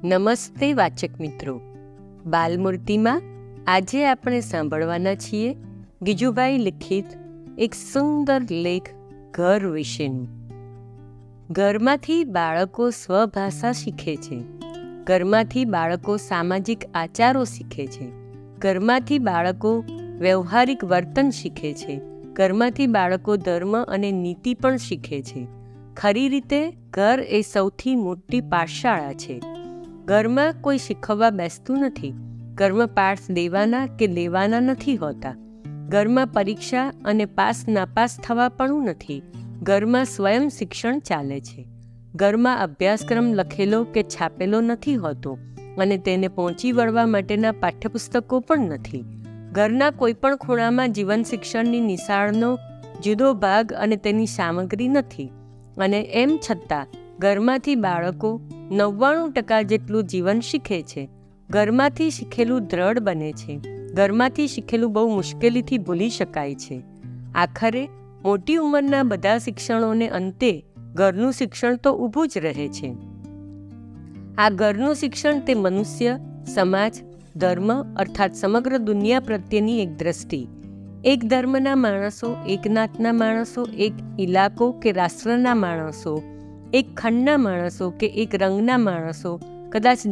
નમસ્તે વાચક મિત્રો, બાલમૂર્તિમાં આજે આપણે સાંભળવાના છીએ ગીજુભાઈ લિખિત એક સુંદર લેખ ઘર વિશેનું. ઘરમાંથી બાળકો સ્વભાષા શીખે છે, ઘરમાંથી બાળકો સામાજિક આચારો શીખે છે, ઘરમાંથી બાળકો વ્યવહારિક વર્તન શીખે છે, ઘરમાંથી બાળકો ધર્મ અને નીતિ પણ શીખે છે. ખરી રીતે ઘર એ સૌથી મોટી પાઠશાળા છે. ઘરમાં કોઈ શીખવવા બેસતું નથી. ઘરમાં પાઠ દેવાના કે લેવાના નથી હોતા. ઘરમાં પરીક્ષા અને પાસ નાપાસ થવા પણ નથી. ઘરમાં સ્વયં શિક્ષણ ચાલે છે. ઘરમાં અભ્યાસક્રમ લખેલો કે છાપેલો નથી હોતો અને તેને પહોંચી વળવા માટેના પાઠ્યપુસ્તકો પણ નથી. ઘરના કોઈ પણ ખૂણામાં જીવન શિક્ષણની નિશાળનો જુદો ભાગ અને તેની સામગ્રી નથી. અને એમ છતાં ઘરમાંથી બાળકો 99% જેટલું જીવન શીખે છે. ઘરમાંથી શીખેલું દ્રઢ બને છે. ઘરમાંથી શીખેલું બહુ મુશ્કેલીથી ભૂલી શકાય છે. આખરે મોટી ઉંમરના બધા શિક્ષણોને અંતે ઘરનું શિક્ષણ તો ઊભું જ રહે છે. આ ઘરનું શિક્ષણ તે મનુષ્ય, સમાજ, ધર્મ અર્થાત સમગ્ર દુનિયા પ્રત્યેની એક દ્રષ્ટિ. એક ધર્મના માણસો, એક નાતના માણસો, એક ઇલાકો કે રાષ્ટ્રના માણસો, એક ખંડના માણસો કે એક રંગના માણસો કદાચ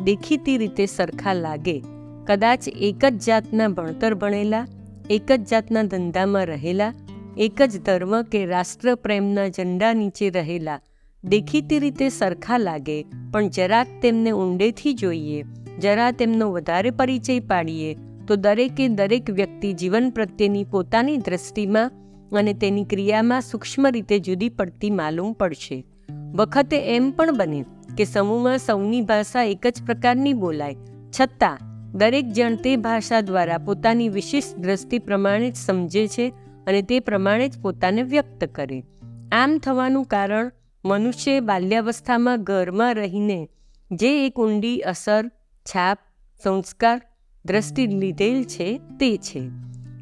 દેખીતી રીતે સરખા લાગે. કદાચ એક જ જાતના ભણતર ભણેલા, એક જ જાતના ધંધામાં રહેલા, એક જ ધર્મ કે રાષ્ટ્ર પ્રેમના ઝંડા નીચે રહેલા દેખીતી રીતે સરખા લાગે, પણ જરાક તેમને ઊંડેથી જોઈએ, જરા તેમનો વધારે પરિચય પાડીએ તો દરેકે દરેક વ્યક્તિ જીવન પ્રત્યેની પોતાની દ્રષ્ટિમાં અને તેની ક્રિયામાં સૂક્ષ્મ રીતે જુદી પડતી માલુમ પડશે. વખતે એમ પણ બને કે સમૂહમાં સૌની ભાષા એક જ પ્રકારની બોલાય, છતાં દરેક જણ તે ભાષા દ્વારા પોતાની વિશિષ્ટ દ્રષ્ટિ પ્રમાણે જ સમજે છે અને તે પ્રમાણે જ પોતાને વ્યક્ત કરે. આમ થવાનું કારણ મનુષ્યએ બાલ્યાવસ્થામાં ઘરમાં રહીને જે એક ઊંડી અસર, છાપ, સંસ્કાર, દ્રષ્ટિ લીધેલ છે તે છે.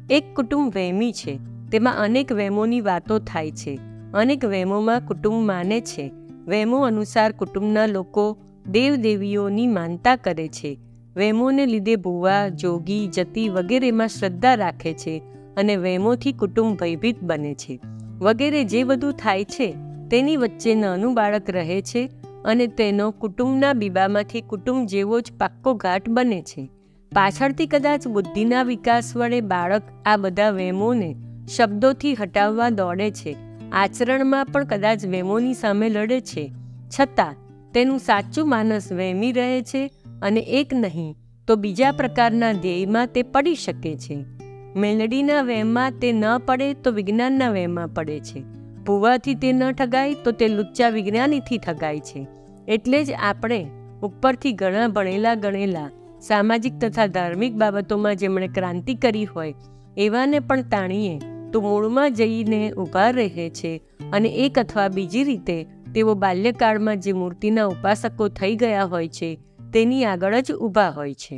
એક કુટુંબ વહેમી છે. તેમાં અનેક વહેમોની વાતો થાય છે. અનેક વહેમોમાં કુટુંબ માને છે. વહેમો અનુસાર કુટુંબના લોકો દેવદેવીઓની માનતા કરે છે. વહેમોને લીધે ભૂવા, જોગી, જતી વગેરેમાં શ્રદ્ધા રાખે છે અને વહેમોથી કુટુંબ ભયભીત બને છે. વગેરે જે બધું થાય છે તેની વચ્ચે નાનું બાળક રહે છે અને તેનો કુટુંબના બીબામાંથી કુટુંબ જેવો જ પાક્કો ઘાટ બને છે. પાછળથી કદાચ બુદ્ધિના વિકાસ વડે બાળક આ બધા વહેમોને શબ્દોથી હટાવવા દોડે છે. આચરણમાં પણ કદાચ વહેમોની સામે લડે છે. છતાં તેનું સાચું માનસ વહેમી રહે છે અને એક નહીં તો બીજા પ્રકારના ધ્યેયમાં તે પડી શકે છે. મેલડીના વહેમમાં તે ન પડે તો વિજ્ઞાનના વહેમમાં પડે છે. ભૂવાથી તે ન ઠગાય તો તે લુચ્ચા વિજ્ઞાનીથી ઠગાય છે. એટલે જ આપણે ઉપરથી ઘણા ભણેલા ગણેલા સામાજિક તથા ધાર્મિક બાબતોમાં જેમણે ક્રાંતિ કરી હોય એવાને પણ તાણીએ તો મૂળમાં જઈને ઊભા રહે છે અને એક અથવા બીજી રીતે તેઓ બાલ્યકાળમાં જે મૂર્તિના ઉપાસકો થઈ ગયા હોય છે તેની આગળ જ ઊભા હોય છે.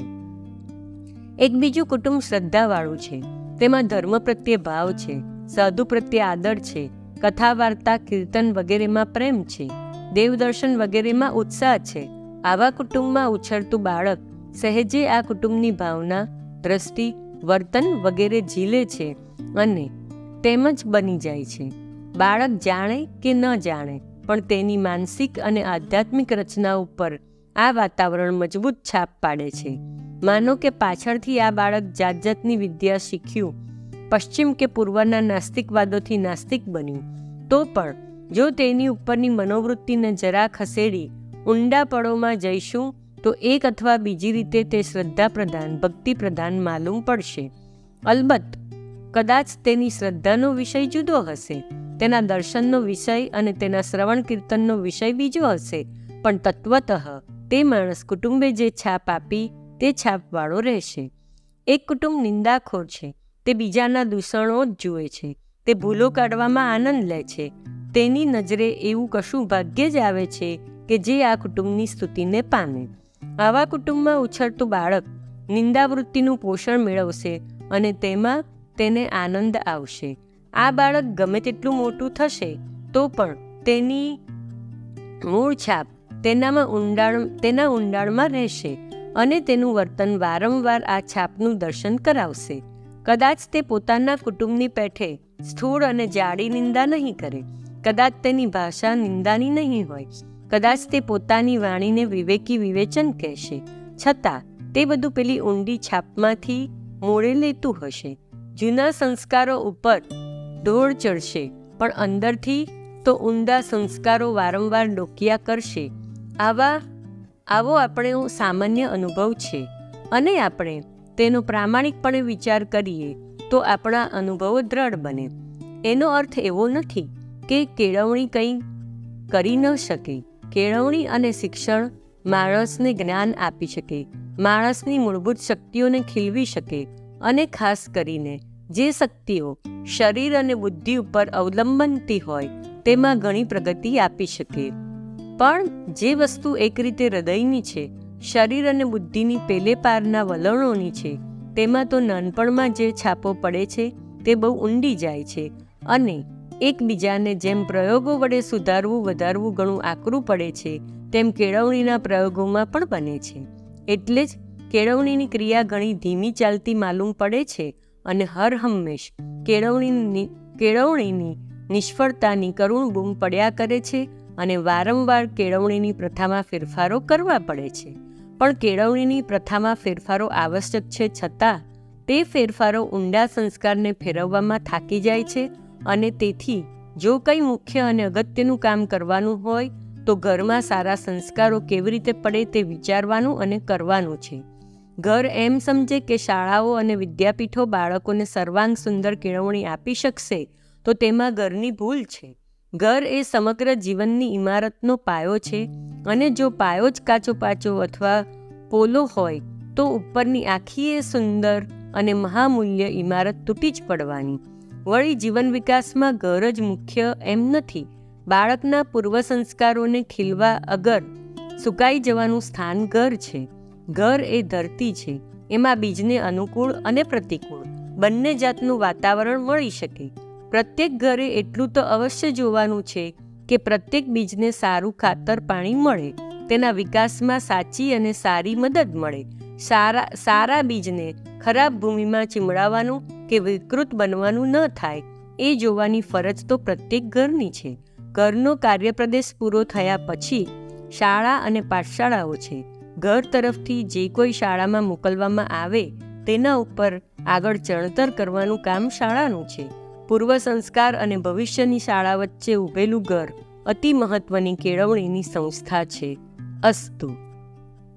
એક બીજું કુટુંબ શ્રદ્ધાવાળું છે. તેમાં ધર્મ પ્રત્યે ભાવ છે, સાધુ પ્રત્યે આદર છે, કથા વાર્તા, કીર્તન વગેરેમાં પ્રેમ છે, દેવદર્શન વગેરેમાં ઉત્સાહ છે. આવા કુટુંબમાં ઉછળતું બાળક સહેજે આ કુટુંબની ભાવના, દ્રષ્ટિ, વર્તન વગેરે ઝીલે છે અને તેમ જ બની જાય છે. બાળક જાણે કે ન જાણે પણ તેની માનસિક અને આધ્યાત્મિક રચના ઉપર આ વાતાવરણ મજબૂત છાપ પાડે છે. માનો કે પાછળથી આ બાળક જાત જાતની વિદ્યા શીખ્યું, પશ્ચિમ કે પૂર્વના નાસ્તિકવાદોથી નાસ્તિક બન્યું, તો પણ જો તેની ઉપરની મનોવૃત્તિને જરા ખસેડી ઊંડા પળોમાં જઈશું તો એક અથવા બીજી રીતે તે શ્રદ્ધા પ્રધાન, ભક્તિ પ્રધાન માલુમ પડશે. અલબત્ત કદાચ તેની શ્રદ્ધાનો વિષય જુદો હશે, તેના દર્શનનો વિષય અને તેના શ્રવણ કીર્તનનો વિષય બીજો હશે, પણ તત્વતઃ તે માણસ કુટુંબે જે છાપ આપી તે છાપવાળો રહેશે. એક કુટુંબ નિંદાખોર છે. તે બીજાના દૂષણો જ જુએ છે. તે ભૂલો કાઢવામાં આનંદ લે છે. તેની નજરે એવું કશું ભાગ્ય જ આવે છે કે જે આ કુટુંબની સ્તુતિને પામે. આવા કુટુંબમાં ઉછળતું બાળક નિંદાવૃત્તિનું પોષણ મેળવશે અને તેમાં તેને આનંદ આવશે. આ બાળક ગમે તેટલું મોટું થશે તો પણ તેની મૂળ છાપ તેના ઊંડાણમાં રહેશે અને તેનું વર્તન વારંવાર આ છાપનું દર્શન કરાવશે. કદાચ તે પોતાના કુટુંબની પેઠે સ્થૂળ અને જાડી નિંદા નહીં કરે, કદાચ તેની ભાષા નિંદાની નહીં હોય, કદાચ તે પોતાની વાણીને વિવેકી વિવેચન કહેશે, છતાં તે બધું પેલી ઊંડી છાપમાંથી મોડે લેતું હશે. જૂના સંસ્કારો ઉપર ઢોળ ચડશે, પણ અંદરથી તો ઊંડા સંસ્કારો વારંવાર ડોકિયા કરશે. આવો આપણો સામાન્ય અનુભવ છે, અને આપણે તેનો પ્રામાણિકપણે વિચાર કરીએ તો આપણા અનુભવો દ્રઢ બને. એનો અર્થ એવો નથી કે કેળવણી કંઈ કરી ન શકે. કેળવણી અને શિક્ષણ માણસને જ્ઞાન આપી શકે, માણસની મૂળભૂત શક્તિઓને ખીલવી શકે, અને ખાસ કરીને જે શક્તિઓ શરીર અને બુદ્ધિ ઉપર અવલંબનથી હોય તેમાં ઘણી પ્રગતિ આપી શકે. પણ જે વસ્તુ એક રીતે હૃદયની છે, શરીર અને બુદ્ધિની પેલે પારના વલણોની છે, તેમાં તો નાનપણમાં જે છાપો પડે છે તે બહુ ઊંડી જાય છે, અને એકબીજાને જેમ પ્રયોગો વડે સુધારવું વધારવું ઘણું આકરું પડે છે, તેમ કેળવણીના પ્રયોગોમાં પણ બને છે. એટલે જ કેળવણીની ક્રિયા ઘણી ધીમી ચાલતી માલુમ પડે છે, અને હર હંમેશ કેળવણીની નિષ્ફળતાની કરુણ બૂમ પડ્યા કરે છે, અને વારંવાર કેળવણીની પ્રથામાં ફેરફારો કરવા પડે છે. પણ કેળવણીની પ્રથામાં ફેરફારો આવશ્યક છે, છતાં તે ફેરફારો ઊંડા સંસ્કારને ફેરવવામાં થાકી જાય છે, અને તેથી જો કંઈ મુખ્ય અને અગત્યનું કામ કરવાનું હોય તો ઘરમાં સારા સંસ્કારો કેવી રીતે પડે તે વિચારવાનું અને કરવાનું છે. ઘર એમ સમજે કે શાળાઓ અને વિદ્યાપીઠો બાળકોને સર્વાંગ સુંદર કેળવણી આપી શકશે તો તેમાં ઘરની ભૂલ છે. ઘર એ સમગ્ર જીવનની ઇમારતનો પાયો છે, અને જો પાયો જ કાચો પાચો અથવા પોલો હોય તો ઉપરની આખી એ સુંદર અને મહામૂલ્ય ઇમારત તૂટી જ પડવાની. વળી જીવન વિકાસમાં ઘર જ મુખ્ય એમ નથી. બાળકના પૂર્વ સંસ્કારોને ખીલવા અગર સુકાઈ જવાનું સ્થાન ઘર છે. ઘર એ ધરતી છે, એમાં બીજને અનુકૂળ અને પ્રતિકૂળ બંને જાતનું વાતાવરણ મળી શકે. પ્રત્યેક ઘરે એટલું તો અવશ્ય જોવાનું છે કે પ્રત્યેક બીજને સારું ખાતર પાણી મળે, તેના વિકાસમાં સાચી અને સારી મદદ મળે. સારા બીજને ખરાબ ભૂમિમાં ચીમડાવવાનું કે વિકૃત બનવાનું ન થાય એ જોવાની ફરજ તો પ્રત્યેક ઘરની છે. ઘરનો કાર્યપ્રદેશ પૂરો થયા પછી શાળા અને પાઠશાળાઓ છે. ઘર તરફથી જે કોઈ શાળામાં મોકલવામાં આવે તેના ઉપર આગળ ચણતર કરવાનું કામ શાળાનું છે. પૂર્વ સંસ્કાર અને ભવિષ્યની શાળા વચ્ચે ઊભેલું ઘર અતિ મહત્વની કેળવણીની સંસ્થા છે. અસ્તુ.